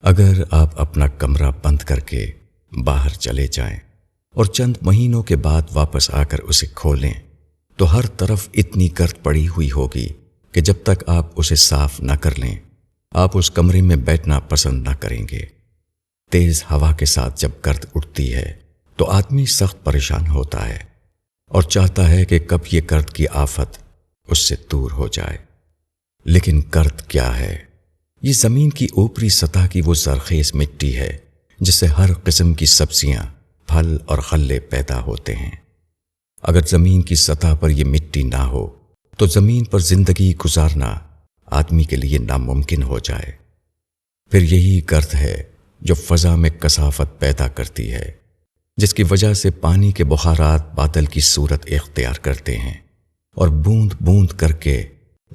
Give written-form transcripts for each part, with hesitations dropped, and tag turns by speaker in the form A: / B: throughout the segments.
A: اگر آپ اپنا کمرہ بند کر کے باہر چلے جائیں اور چند مہینوں کے بعد واپس آ کر اسے کھولیں تو ہر طرف اتنی گرد پڑی ہوئی ہوگی کہ جب تک آپ اسے صاف نہ کر لیں آپ اس کمرے میں بیٹھنا پسند نہ کریں گے۔ تیز ہوا کے ساتھ جب گرد اٹھتی ہے تو آدمی سخت پریشان ہوتا ہے اور چاہتا ہے کہ کب یہ گرد کی آفت اس سے دور ہو جائے۔ لیکن گرد کیا ہے؟ یہ زمین کی اوپری سطح کی وہ زرخیز مٹی ہے جس سے ہر قسم کی سبزیاں، پھل اور غلے پیدا ہوتے ہیں۔ اگر زمین کی سطح پر یہ مٹی نہ ہو تو زمین پر زندگی گزارنا آدمی کے لیے ناممکن ہو جائے۔ پھر یہی گرد ہے جو فضا میں کثافت پیدا کرتی ہے، جس کی وجہ سے پانی کے بخارات بادل کی صورت اختیار کرتے ہیں اور بوند بوند کر کے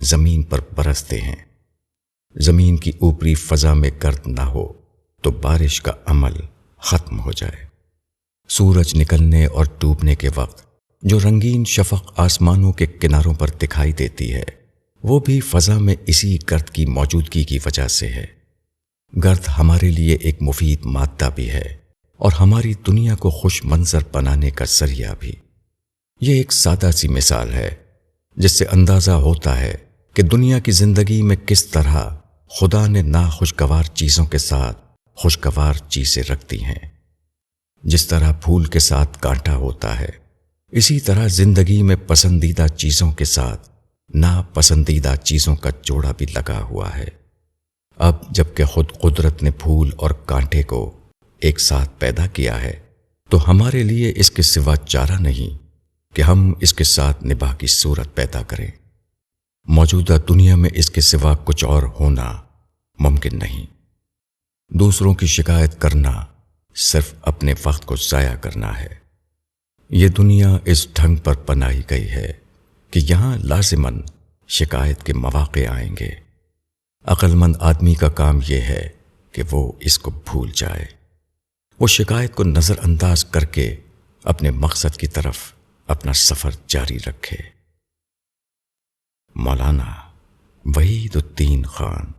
A: زمین پر برستے ہیں۔ زمین کی اوپری فضا میں گرد نہ ہو تو بارش کا عمل ختم ہو جائے۔ سورج نکلنے اور ڈوبنے کے وقت جو رنگین شفق آسمانوں کے کناروں پر دکھائی دیتی ہے وہ بھی فضا میں اسی گرد کی موجودگی کی وجہ سے ہے۔ گرد ہمارے لیے ایک مفید مادہ بھی ہے اور ہماری دنیا کو خوش منظر بنانے کا ذریعہ بھی۔ یہ ایک سادہ سی مثال ہے جس سے اندازہ ہوتا ہے کہ دنیا کی زندگی میں کس طرح خدا نے ناخوشگوار چیزوں کے ساتھ خوشگوار چیزیں رکھ دی ہیں۔ جس طرح پھول کے ساتھ کانٹا ہوتا ہے اسی طرح زندگی میں پسندیدہ چیزوں کے ساتھ ناپسندیدہ چیزوں کا جوڑا بھی لگا ہوا ہے۔ اب جب کہ خود قدرت نے پھول اور کانٹے کو ایک ساتھ پیدا کیا ہے تو ہمارے لیے اس کے سوا چارہ نہیں کہ ہم اس کے ساتھ نباہ کی صورت پیدا کریں۔ موجودہ دنیا میں اس کے سوا کچھ اور ہونا ممکن نہیں۔ دوسروں کی شکایت کرنا صرف اپنے وقت کو ضائع کرنا ہے۔ یہ دنیا اس ڈھنگ پر بنائی گئی ہے کہ یہاں لازماً شکایت کے مواقع آئیں گے۔ عقل مند آدمی کا کام یہ ہے کہ وہ اس کو بھول جائے، وہ شکایت کو نظر انداز کر کے اپنے مقصد کی طرف اپنا سفر جاری رکھے۔ مولانا وحید الدین خان۔